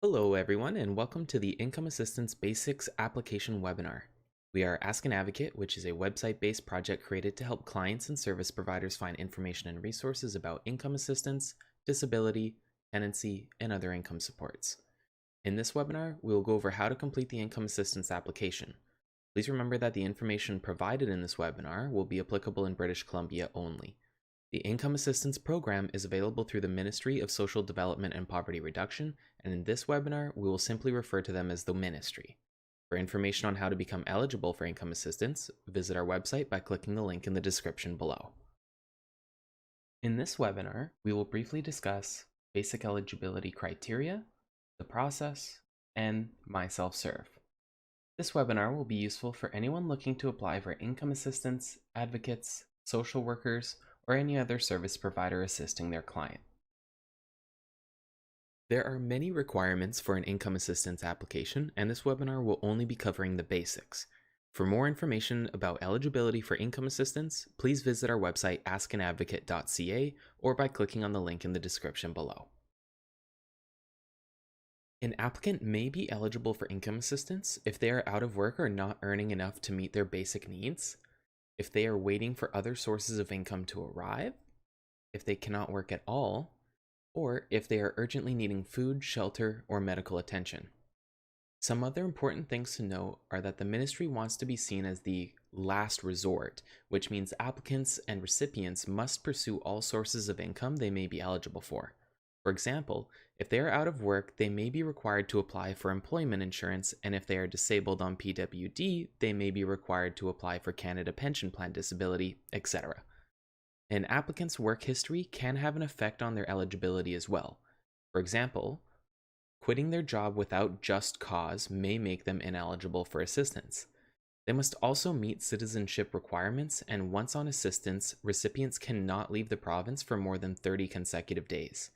Hello, everyone, and welcome to the Income Assistance Basics Application webinar. We are Ask an Advocate, which is a website-based project created to help clients and service providers find information and resources about income assistance, disability, tenancy, and other income supports. In this webinar, we will go over how to complete the income assistance application. Please remember that the information provided in this webinar will be applicable in British Columbia only. The Income Assistance Program is available through the Ministry of Social Development and Poverty Reduction, and in this webinar, we will simply refer to them as the Ministry. For information on how to become eligible for income assistance, visit our website by clicking the link in the description below. In this webinar, we will briefly discuss basic eligibility criteria, the process, and myself-serve. This webinar will be useful for anyone looking to apply for income assistance, advocates, social workers, or any other service provider assisting their client. There are many requirements for an income assistance application, and this webinar will only be covering the basics. For more information about eligibility for income assistance, please visit our website askanadvocate.ca or by clicking on the link in the description below. An applicant may be eligible for income assistance if they are out of work or not earning enough to meet their basic needs, if they are waiting for other sources of income to arrive, if they cannot work at all, or if they are urgently needing food, shelter, or medical attention. Some other important things to note are that the ministry wants to be seen as the last resort, which means applicants and recipients must pursue all sources of income they may be eligible for. For example, if they are out of work, they may be required to apply for employment insurance, and if they are disabled on PWD, they may be required to apply for Canada Pension Plan Disability, etc. An applicant's work history can have an effect on their eligibility as well. For example, quitting their job without just cause may make them ineligible for assistance. They must also meet citizenship requirements, and once on assistance, recipients cannot leave the province for more than 30 consecutive days.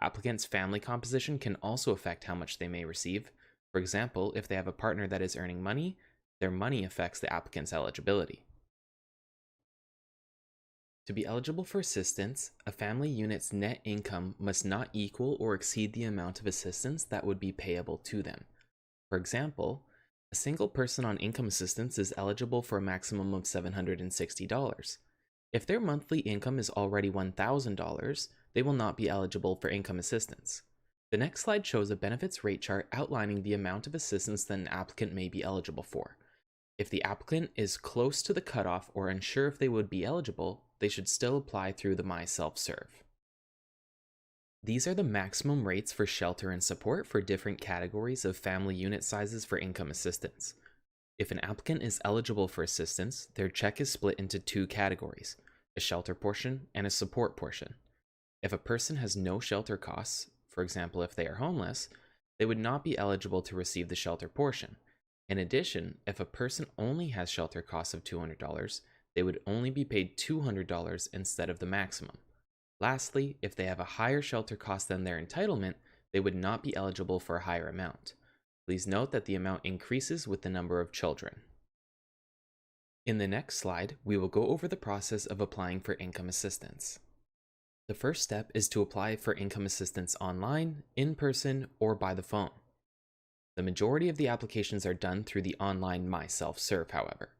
Applicants' family composition can also affect how much they may receive. For example, if they have a partner that is earning money, their money affects the applicant's eligibility. To be eligible for assistance, a family unit's net income must not equal or exceed the amount of assistance that would be payable to them. For example, a single person on income assistance is eligible for a maximum of $760. If their monthly income is already $1,000, they will not be eligible for income assistance. The next slide shows a benefits rate chart outlining the amount of assistance that an applicant may be eligible for. If the applicant is close to the cutoff or unsure if they would be eligible, they should still apply through the myself-serve. These are the maximum rates for shelter and support for different categories of family unit sizes for income assistance. If an applicant is eligible for assistance, their check is split into two categories, a shelter portion and a support portion. If a person has no shelter costs, for example if they are homeless, they would not be eligible to receive the shelter portion. In addition, if a person only has shelter costs of $200, they would only be paid $200 instead of the maximum. Lastly, if they have a higher shelter cost than their entitlement, they would not be eligible for a higher amount. Please note that the amount increases with the number of children. In the next slide, we will go over the process of applying for income assistance. The first step is to apply for income assistance online, in person, or by the phone. The majority of the applications are done through the online myself-serve, however.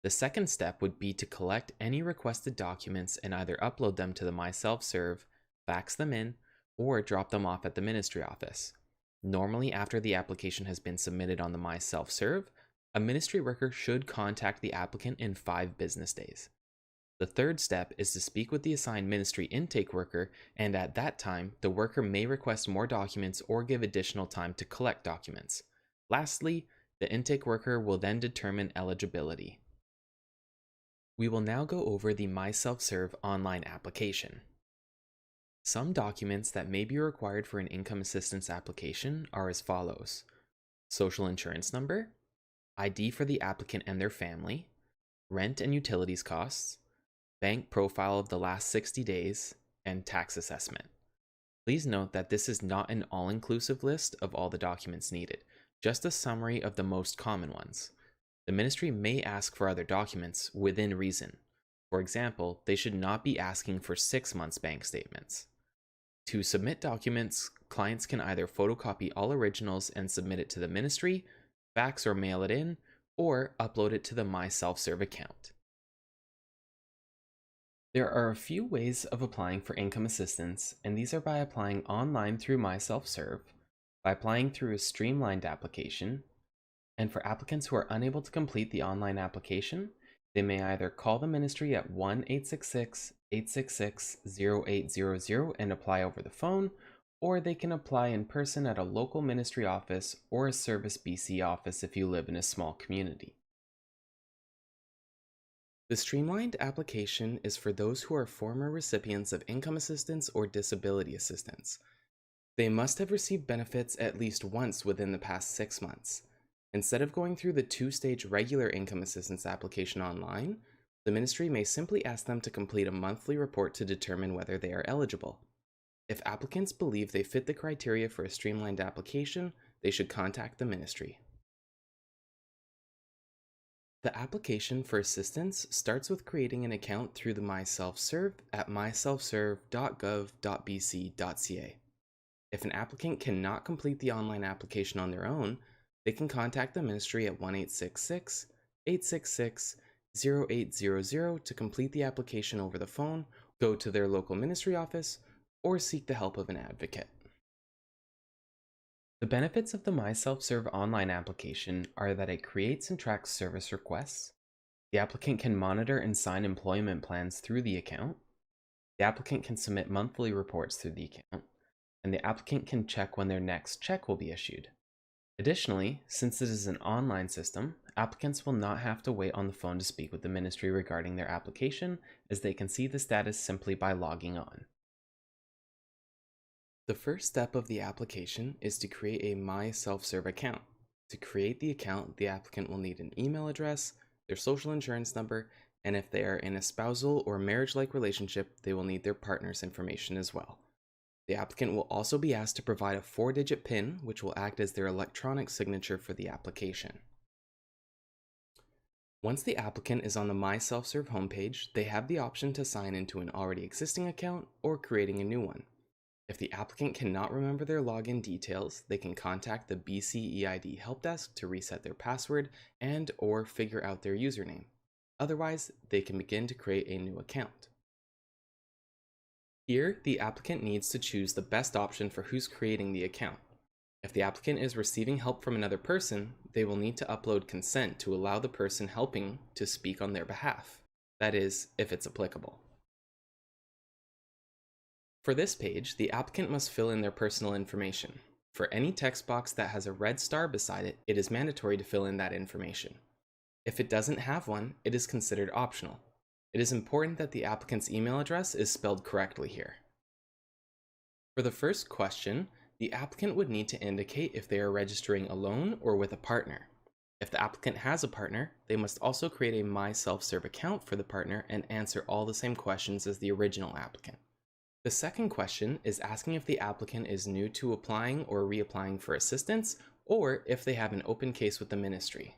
The second step would be to collect any requested documents and either upload them to the myself-serve, fax them in, or drop them off at the ministry office. Normally, after the application has been submitted on the myself-serve, a ministry worker should contact the applicant in 5 business days. The third step is to speak with the assigned ministry intake worker, and at that time, the worker may request more documents or give additional time to collect documents. Lastly, the intake worker will then determine eligibility. We will now go over the myself-serve online application. Some documents that may be required for an income assistance application are as follows: social insurance number, ID for the applicant and their family, rent and utilities costs, bank profile of the last 60 days, and tax assessment. Please note that this is not an all-inclusive list of all the documents needed, just a summary of the most common ones. The ministry may ask for other documents within reason. For example, they should not be asking for 6 months bank statements. To submit documents, clients can either photocopy all originals and submit it to the ministry, fax or mail it in, or upload it to the myselfserve account. There are a few ways of applying for income assistance, and these are by applying online through myselfserve, by applying through a streamlined application, and for applicants who are unable to complete the online application, they may either call the ministry at 1-866-866-0800 and apply over the phone, or they can apply in person at a local ministry office or a Service BC office if you live in a small community. The streamlined application is for those who are former recipients of income assistance or disability assistance. They must have received benefits at least once within the past 6 months. Instead of going through the two-stage regular income assistance application online, the ministry may simply ask them to complete a monthly report to determine whether they are eligible. If applicants believe they fit the criteria for a streamlined application, they should contact the ministry. The application for assistance starts with creating an account through the myselfserve at myselfserve.gov.bc.ca. If an applicant cannot complete the online application on their own, they can contact the ministry at 1-866-866-0800 to complete the application over the phone, go to their local ministry office, or seek the help of an advocate. The benefits of the myselfserve online application are that it creates and tracks service requests. The applicant can monitor and sign employment plans through the account. The applicant can submit monthly reports through the account, and the applicant can check when their next check will be issued. Additionally, since it is an online system, applicants will not have to wait on the phone to speak with the ministry regarding their application, as they can see the status simply by logging on. The first step of the application is to create a myselfserve account. To create the account, the applicant will need an email address, their social insurance number, and if they are in a spousal or marriage-like relationship, they will need their partner's information as well. The applicant will also be asked to provide a 4-digit PIN, which will act as their electronic signature for the application. Once the applicant is on the myselfserve homepage, they have the option to sign into an already existing account or creating a new one. If the applicant cannot remember their login details, they can contact the BCEID help desk to reset their password and/or figure out their username. Otherwise, they can begin to create a new account. Here, the applicant needs to choose the best option for who's creating the account. If the applicant is receiving help from another person, they will need to upload consent to allow the person helping to speak on their behalf. That is, if it's applicable. For this page, the applicant must fill in their personal information. For any text box that has a red star beside it, it is mandatory to fill in that information. If it doesn't have one, it is considered optional. It is important that the applicant's email address is spelled correctly here. For the first question, the applicant would need to indicate if they are registering alone or with a partner. If the applicant has a partner, they must also create a myselfserve account for the partner and answer all the same questions as the original applicant. The second question is asking if the applicant is new to applying or reapplying for assistance, or if they have an open case with the ministry.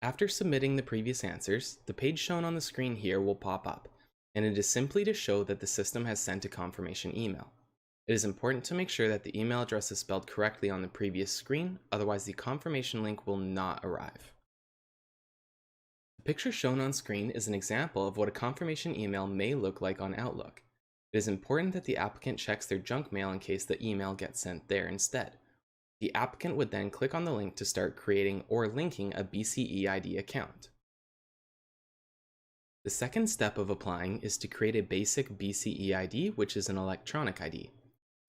After submitting the previous answers, the page shown on the screen here will pop up, and it is simply to show that the system has sent a confirmation email. It is important to make sure that the email address is spelled correctly on the previous screen, otherwise the confirmation link will not arrive. The picture shown on screen is an example of what a confirmation email may look like on Outlook. It is important that the applicant checks their junk mail in case the email gets sent there instead. The applicant would then click on the link to start creating or linking a BCEID account. The second step of applying is to create a basic BCEID, which is an electronic ID.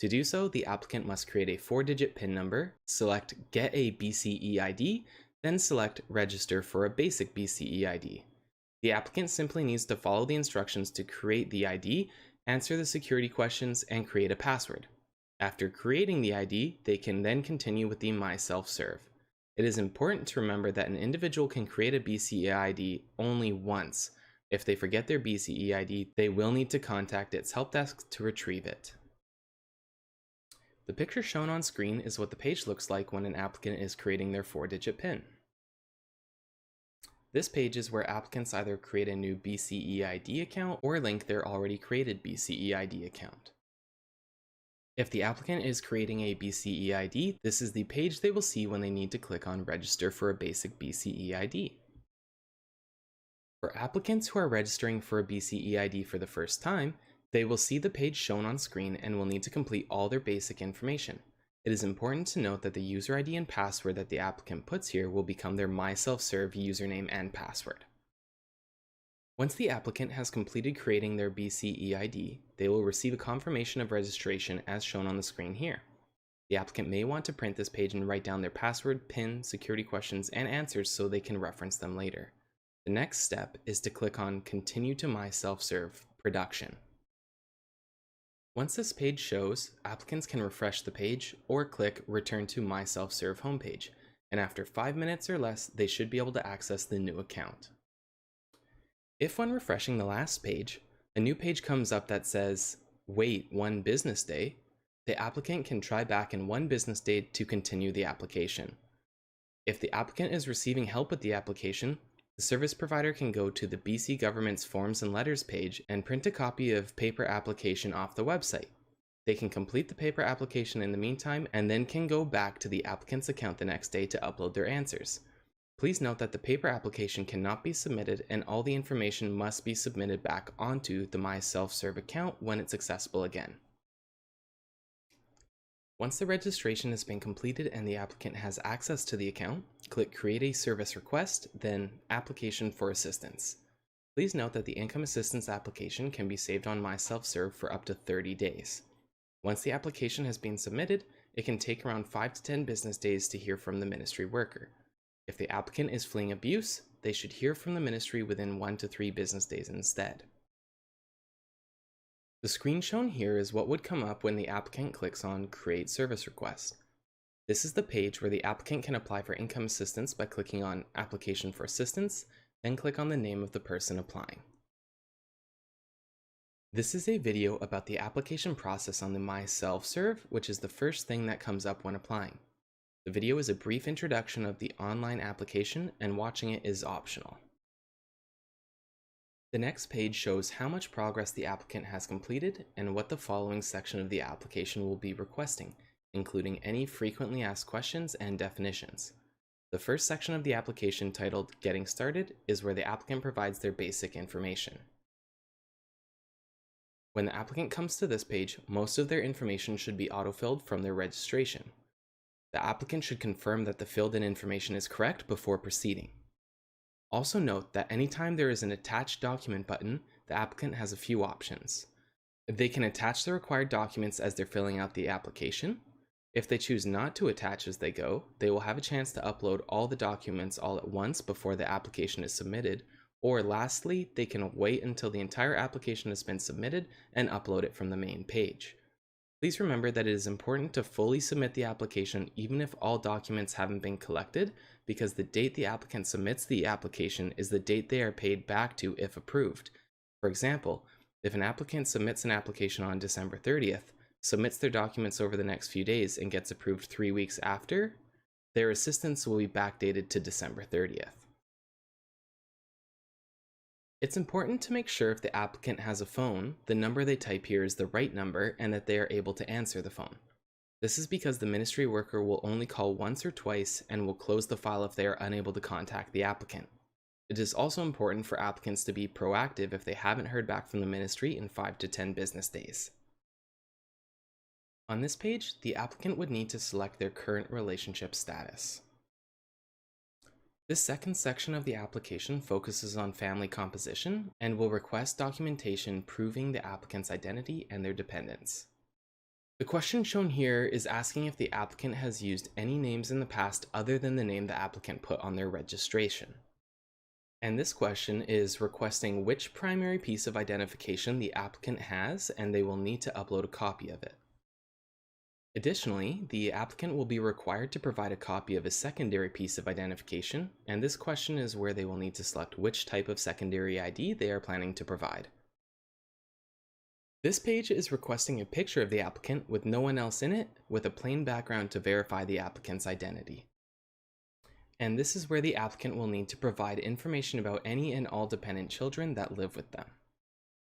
To do so, the applicant must create a 4-digit PIN number, select Get a BCEID, then select Register for a basic BCEID. The applicant simply needs to follow the instructions to create the ID, answer the security questions, and create a password. After creating the ID, they can then continue with the myselfserve. It is important to remember that an individual can create a BCEID only once. If they forget their BCEID, they will need to contact its help desk to retrieve it. The picture shown on screen is what the page looks like when an applicant is creating their 4-digit PIN. This page is where applicants either create a new BCEID account or link their already created BCEID account. If the applicant is creating a BCE ID, this is the page they will see when they need to click on Register for a basic BCE ID. For applicants who are registering for a BCE ID for the first time, they will see the page shown on screen and will need to complete all their basic information. It is important to note that the user ID and password that the applicant puts here will become their myselfserve username and password. Once the applicant has completed creating their BCE ID, they will receive a confirmation of registration as shown on the screen here. The applicant may want to print this page and write down their password, PIN, security questions, and answers so they can reference them later. The next step is to click on Continue to myselfserve production. Once this page shows, applicants can refresh the page or click Return to myselfserve homepage, and after 5 minutes or less, they should be able to access the new account. If when refreshing the last page, a new page comes up that says, wait 1 business day, the applicant can try back in 1 business day to continue the application. If the applicant is receiving help with the application, the service provider can go to the BC government's Forms and Letters page and print a copy of paper application off the website. They can complete the paper application in the meantime and then can go back to the applicant's account the next day to upload their answers. Please note that the paper application cannot be submitted and all the information must be submitted back onto the myselfserve account when it's accessible again. Once the registration has been completed and the applicant has access to the account, click Create a Service Request, then Application for Assistance. Please note that the income assistance application can be saved on myselfserve for up to 30 days. Once the application has been submitted, it can take around 5 to 10 business days to hear from the ministry worker. If the applicant is fleeing abuse, they should hear from the ministry within 1 to 3 business days instead. The screen shown here is what would come up when the applicant clicks on Create Service Request. This is the page where the applicant can apply for income assistance by clicking on Application for Assistance, then click on the name of the person applying. This is a video about the application process on the myselfserve, which is the first thing that comes up when applying. The video is a brief introduction of the online application, and watching it is optional. The next page shows how much progress the applicant has completed and what the following section of the application will be requesting, including any frequently asked questions and definitions. The first section of the application, titled Getting Started, is where the applicant provides their basic information. When the applicant comes to this page, most of their information should be autofilled from their registration. The applicant should confirm that the filled-in information is correct before proceeding. Also note that anytime there is an Attach Document button, the applicant has a few options. They can attach the required documents as they're filling out the application. If they choose not to attach as they go, they will have a chance to upload all the documents all at once before the application is submitted, or lastly, they can wait until the entire application has been submitted and upload it from the main page. Please remember that it is important to fully submit the application even if all documents haven't been collected, because the date the applicant submits the application is the date they are paid back to if approved. For example, if an applicant submits an application on December 30th, submits their documents over the next few days, and gets approved 3 weeks after, their assistance will be backdated to December 30th. It's important to make sure if the applicant has a phone, the number they type here is the right number and that they are able to answer the phone. This is because the ministry worker will only call once or twice and will close the file if they are unable to contact the applicant. It is also important for applicants to be proactive if they haven't heard back from the ministry in 5 to 10 business days. On this page, the applicant would need to select their current relationship status. This second section of the application focuses on family composition and will request documentation proving the applicant's identity and their dependents. The question shown here is asking if the applicant has used any names in the past other than the name the applicant put on their registration. And this question is requesting which primary piece of identification the applicant has, and they will need to upload a copy of it. Additionally, the applicant will be required to provide a copy of a secondary piece of identification, and this question is where they will need to select which type of secondary ID they are planning to provide. This page is requesting a picture of the applicant with no one else in it, with a plain background to verify the applicant's identity. And this is where the applicant will need to provide information about any and all dependent children that live with them.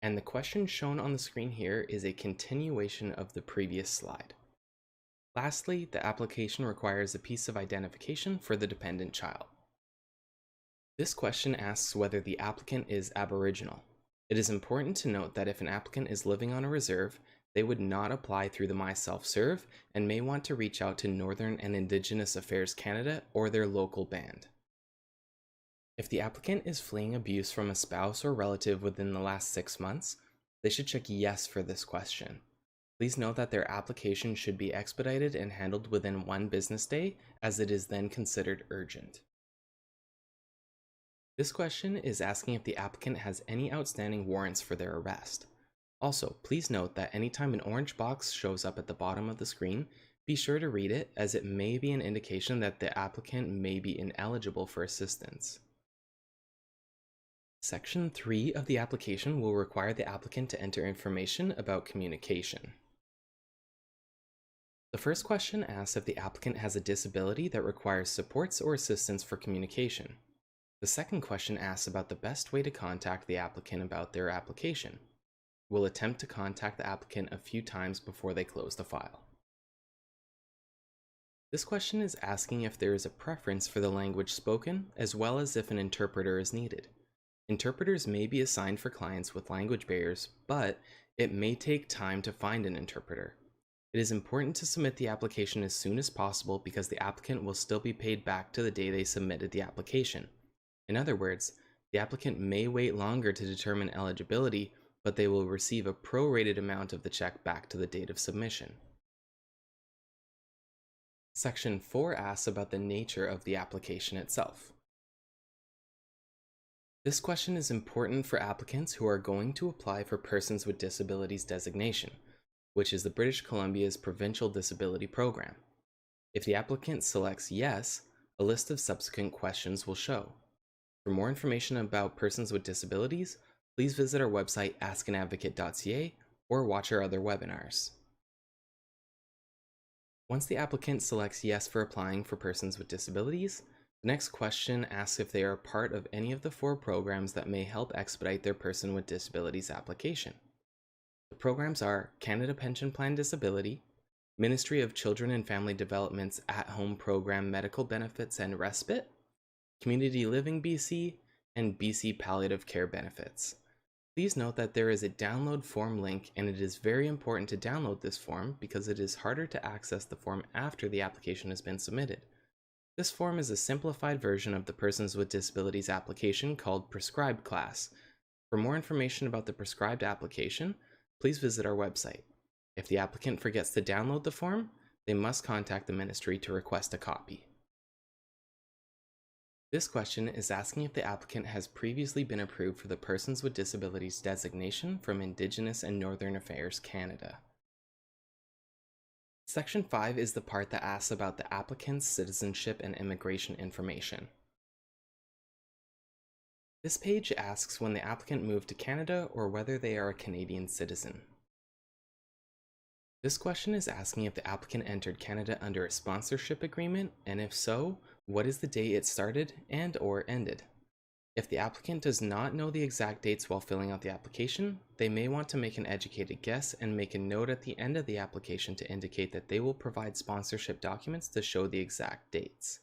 And the question shown on the screen here is a continuation of the previous slide. Lastly, the application requires a piece of identification for the dependent child. This question asks whether the applicant is Aboriginal. It is important to note that if an applicant is living on a reserve, they would not apply through the myself-serve and may want to reach out to Northern and Indigenous Affairs Canada or their local band. If the applicant is fleeing abuse from a spouse or relative within the last 6 months, they should check yes for this question. Please note that their application should be expedited and handled within 1 business day, as it is then considered urgent. This question is asking if the applicant has any outstanding warrants for their arrest. Also, please note that anytime an orange box shows up at the bottom of the screen, be sure to read it, as it may be an indication that the applicant may be ineligible for assistance. Section 3 of the application will require the applicant to enter information about communication. The first question asks if the applicant has a disability that requires supports or assistance for communication. The second question asks about the best way to contact the applicant about their application. We'll attempt to contact the applicant a few times before they close the file. This question is asking if there is a preference for the language spoken, as well as if an interpreter is needed. Interpreters may be assigned for clients with language barriers, but it may take time to find an interpreter. It is important to submit the application as soon as possible because the applicant will still be paid back to the day they submitted the application. In other words, the applicant may wait longer to determine eligibility, but they will receive a prorated amount of the check back to the date of submission. Section 4 asks about the nature of the application itself. This question is important for applicants who are going to apply for Persons with Disabilities designation, which is the British Columbia's provincial disability program. If the applicant selects yes, a list of subsequent questions will show. For more information about persons with disabilities, please visit our website askanadvocate.ca or watch our other webinars. Once the applicant selects yes for applying for persons with disabilities, the next question asks if they are part of any of the 4 programs that may help expedite their person with disabilities application. The programs are Canada Pension Plan Disability, Ministry of Children and Family Development's At-Home Program Medical Benefits and Respite, Community Living BC, and BC Palliative Care Benefits. Please note that there is a download form link, and it is very important to download this form because it is harder to access the form after the application has been submitted. This form is a simplified version of the Persons with Disabilities application called Prescribed Class. For more information about the prescribed application, please visit our website. If the applicant forgets to download the form, they must contact the ministry to request a copy. This question is asking if the applicant has previously been approved for the Persons with Disabilities designation from Indigenous and Northern Affairs Canada. Section 5 is the part that asks about the applicant's citizenship and immigration information. This page asks when the applicant moved to Canada or whether they are a Canadian citizen. This question is asking if the applicant entered Canada under a sponsorship agreement, and if so, what is the date it started and or ended. If the applicant does not know the exact dates while filling out the application, they may want to make an educated guess and make a note at the end of the application to indicate that they will provide sponsorship documents to show the exact dates.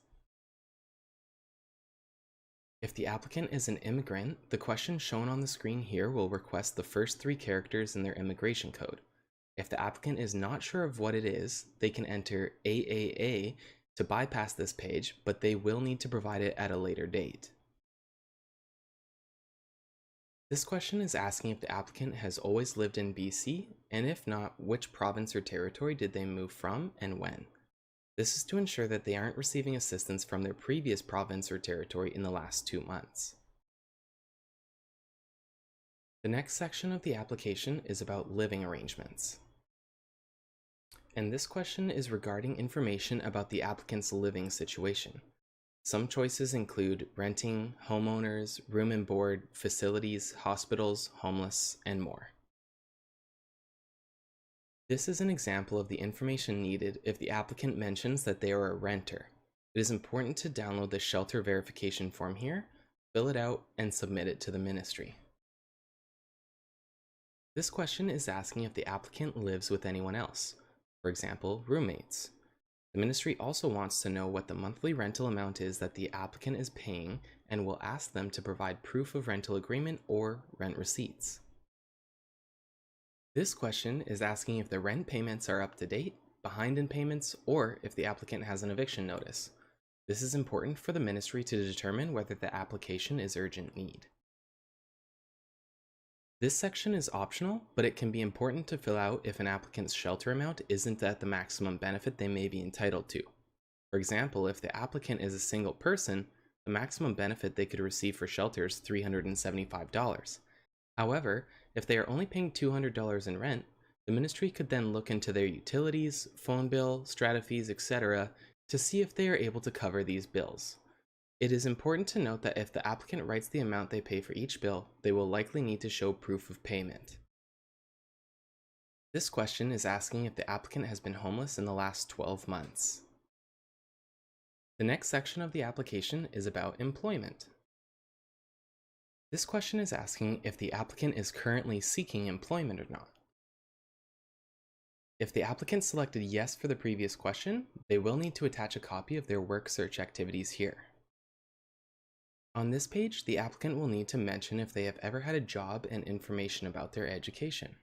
If the applicant is an immigrant, the question shown on the screen here will request the first 3 characters in their immigration code. If the applicant is not sure of what it is, they can enter AAA to bypass this page, but they will need to provide it at a later date. This question is asking if the applicant has always lived in BC, and if not, which province or territory did they move from and when. This is to ensure that they aren't receiving assistance from their previous province or territory in the last 2 months. The next section of the application is about living arrangements. And this question is regarding information about the applicant's living situation. Some choices include renting, homeowners, room and board, facilities, hospitals, homeless, and more. This is an example of the information needed if the applicant mentions that they are a renter. It is important to download the shelter verification form here, fill it out, and submit it to the ministry. This question is asking if the applicant lives with anyone else, for example, roommates. The ministry also wants to know what the monthly rental amount is that the applicant is paying and will ask them to provide proof of rental agreement or rent receipts. This question is asking if the rent payments are up to date, behind in payments, or if the applicant has an eviction notice. This is important for the ministry to determine whether the application is urgent need. This section is optional, but it can be important to fill out if an applicant's shelter amount isn't at the maximum benefit they may be entitled to. For example, if the applicant is a single person, the maximum benefit they could receive for shelter is $375. However, if they are only paying $200 in rent, the ministry could then look into their utilities, phone bill, strata fees, etc. to see if they are able to cover these bills. It is important to note that if the applicant writes the amount they pay for each bill, they will likely need to show proof of payment. This question is asking if the applicant has been homeless in the last 12 months. The next section of the application is about employment. This question is asking if the applicant is currently seeking employment or not. If the applicant selected yes for the previous question, they will need to attach a copy of their work search activities here. On this page, the applicant will need to mention if they have ever had a job and information about their education.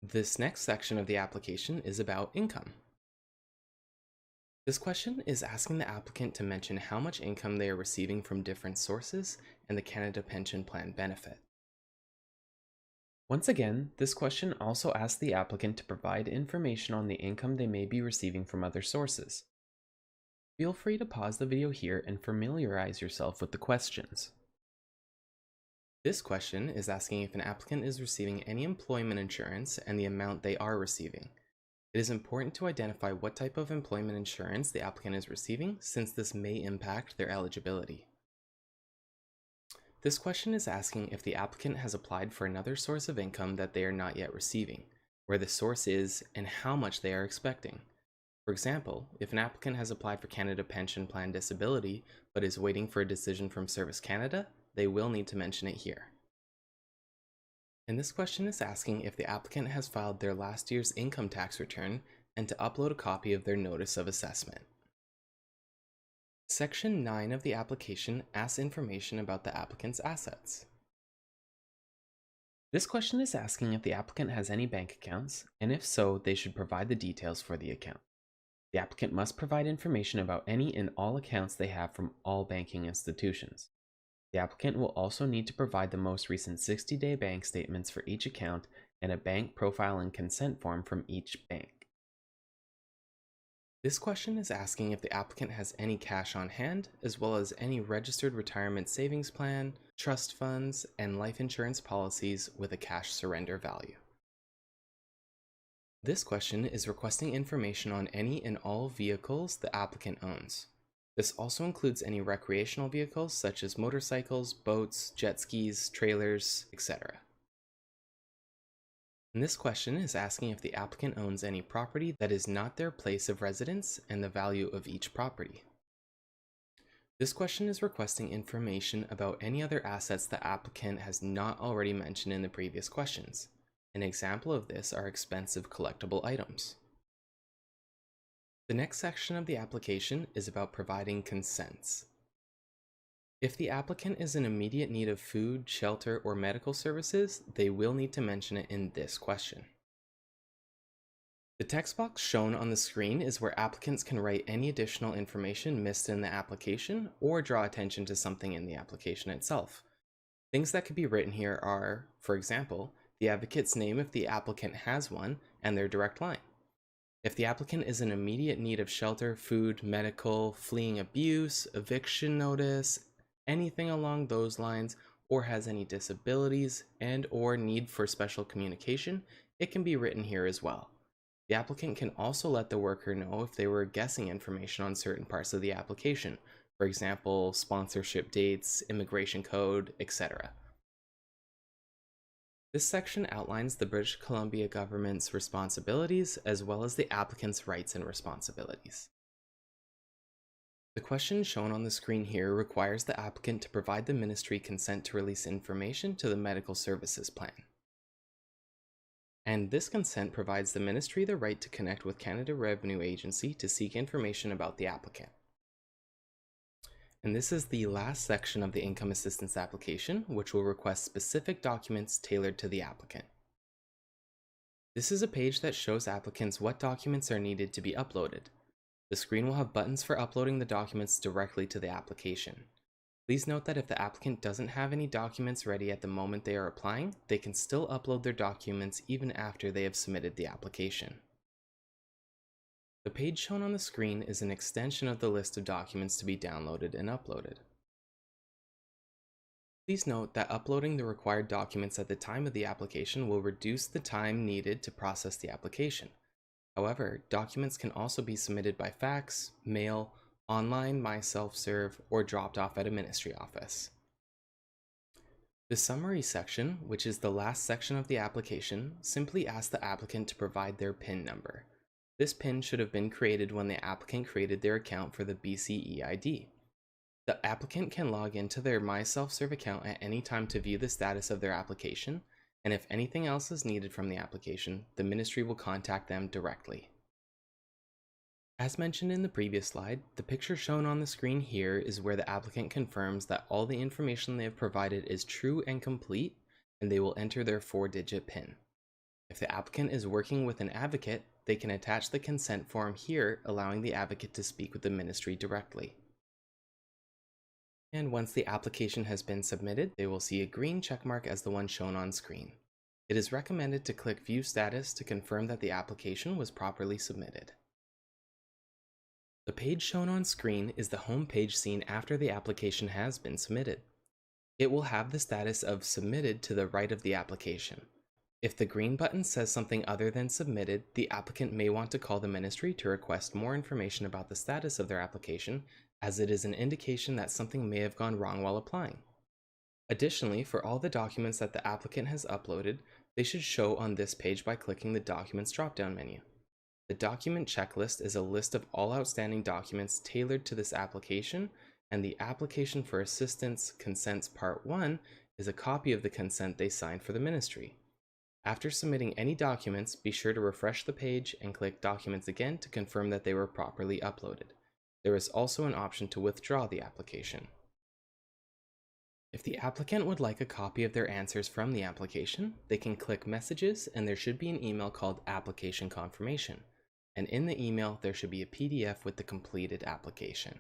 This next section of the application is about income. This question is asking the applicant to mention how much income they are receiving from different sources and the Canada Pension Plan benefit. Once again, this question also asks the applicant to provide information on the income they may be receiving from other sources. Feel free to pause the video here and familiarize yourself with the questions. This question is asking if an applicant is receiving any employment insurance and the amount they are receiving. It is important to identify what type of employment insurance the applicant is receiving, since this may impact their eligibility. This question is asking if the applicant has applied for another source of income that they are not yet receiving, where the source is, and how much they are expecting. For example, if an applicant has applied for Canada Pension Plan Disability but is waiting for a decision from Service Canada, they will need to mention it here. And this question is asking if the applicant has filed their last year's income tax return and to upload a copy of their notice of assessment. Section 9 of the application asks information about the applicant's assets. This question is asking if the applicant has any bank accounts, and if so, they should provide the details for the account. The applicant must provide information about any and all accounts they have from all banking institutions. The applicant will also need to provide the most recent 60-day bank statements for each account and a bank profile and consent form from each bank. This question is asking if the applicant has any cash on hand, as well as any registered retirement savings plan, trust funds, and life insurance policies with a cash surrender value. This question is requesting information on any and all vehicles the applicant owns. This also includes any recreational vehicles such as motorcycles, boats, jet skis, trailers, etc. And this question is asking if the applicant owns any property that is not their place of residence and the value of each property. This question is requesting information about any other assets the applicant has not already mentioned in the previous questions. An example of this are expensive collectible items. The next section of the application is about providing consents. If the applicant is in immediate need of food, shelter, or medical services, they will need to mention it in this question. The text box shown on the screen is where applicants can write any additional information missed in the application or draw attention to something in the application itself. Things that could be written here are, for example, the advocate's name if the applicant has one, and their direct line. If the applicant is in immediate need of shelter, food, medical, fleeing abuse, eviction notice, anything along those lines, or has any disabilities and or need for special communication, it can be written here as well. The applicant can also let the worker know if they were guessing information on certain parts of the application, for example, sponsorship dates, immigration code, etc. This section outlines the British Columbia government's responsibilities as well as the applicant's rights and responsibilities. The question shown on the screen here requires the applicant to provide the ministry consent to release information to the medical services plan. and this consent provides the ministry the right to connect with Canada Revenue Agency to seek information about the applicant. And this is the last section of the income assistance application, which will request specific documents tailored to the applicant. This is a page that shows applicants what documents are needed to be uploaded. The screen will have buttons for uploading the documents directly to the application. Please note that if the applicant doesn't have any documents ready at the moment they are applying, they can still upload their documents even after they have submitted the application. The page shown on the screen is an extension of the list of documents to be downloaded and uploaded. Please note that uploading the required documents at the time of the application will reduce the time needed to process the application. However, documents can also be submitted by fax, mail, online, myself-serve, or dropped off at a ministry office. The summary section, which is the last section of the application, simply asks the applicant to provide their PIN number. This PIN should have been created when the applicant created their account for the BCE ID. The applicant can log into their myself-serve account at any time to view the status of their application, and if anything else is needed from the application, the ministry will contact them directly. As mentioned in the previous slide, the picture shown on the screen here is where the applicant confirms that all the information they have provided is true and complete, and they will enter their 4-digit PIN. If the applicant is working with an advocate, they can attach the consent form here, allowing the advocate to speak with the ministry directly. And once the application has been submitted, they will see a green checkmark as the one shown on screen. It is recommended to click View Status to confirm that the application was properly submitted. The page shown on screen is the home page seen after the application has been submitted. It will have the status of Submitted to the right of the application. If the green button says something other than submitted, the applicant may want to call the ministry to request more information about the status of their application, as it is an indication that something may have gone wrong while applying. Additionally, for all the documents that the applicant has uploaded, they should show on this page by clicking the Documents drop-down menu. The document checklist is a list of all outstanding documents tailored to this application, and the Application for Assistance Consents Part 1 is a copy of the consent they signed for the ministry. After submitting any documents, be sure to refresh the page and click Documents again to confirm that they were properly uploaded. There is also an option to withdraw the application. If the applicant would like a copy of their answers from the application, they can click Messages and there should be an email called Application Confirmation. And in the email, there should be a PDF with the completed application.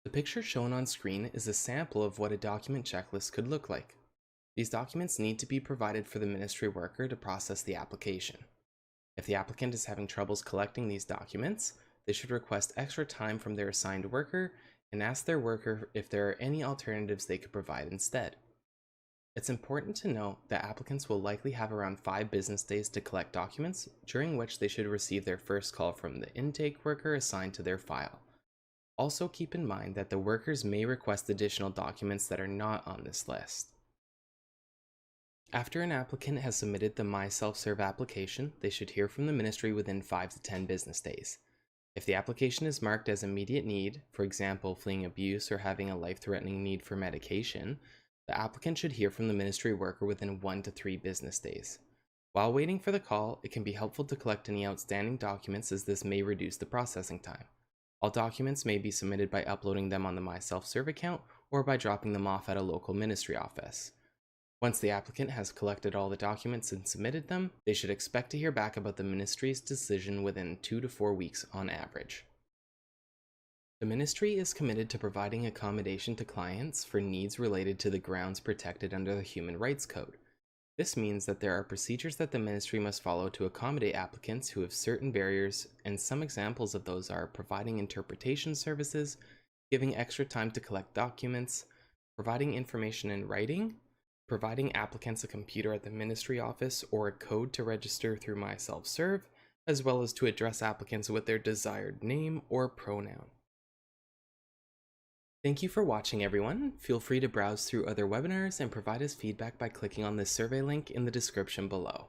The picture shown on screen is a sample of what a document checklist could look like. These documents need to be provided for the ministry worker to process the application. If the applicant is having troubles collecting these documents, they should request extra time from their assigned worker and ask their worker if there are any alternatives they could provide instead. It's important to note that applicants will likely have around 5 business days to collect documents, during which they should receive their first call from the intake worker assigned to their file. Also keep in mind that the workers may request additional documents that are not on this list. After an applicant has submitted the myself-serve application, they should hear from the ministry within 5 to 10 business days. If the application is marked as immediate need, for example, fleeing abuse or having a life-threatening need for medication, the applicant should hear from the ministry worker within 1 to 3 business days. While waiting for the call, it can be helpful to collect any outstanding documents as this may reduce the processing time. All documents may be submitted by uploading them on the myself-serve account or by dropping them off at a local ministry office. Once the applicant has collected all the documents and submitted them, they should expect to hear back about the ministry's decision within 2 to 4 weeks on average. The ministry is committed to providing accommodation to clients for needs related to the grounds protected under the Human Rights Code. This means that there are procedures that the ministry must follow to accommodate applicants who have certain barriers, and some examples of those are providing interpretation services, giving extra time to collect documents, providing information in writing, providing applicants a computer at the ministry office or a code to register through myself-serve, as well as to address applicants with their desired name or pronoun. Thank you for watching, everyone. Feel free to browse through other webinars and provide us feedback by clicking on the survey link in the description below.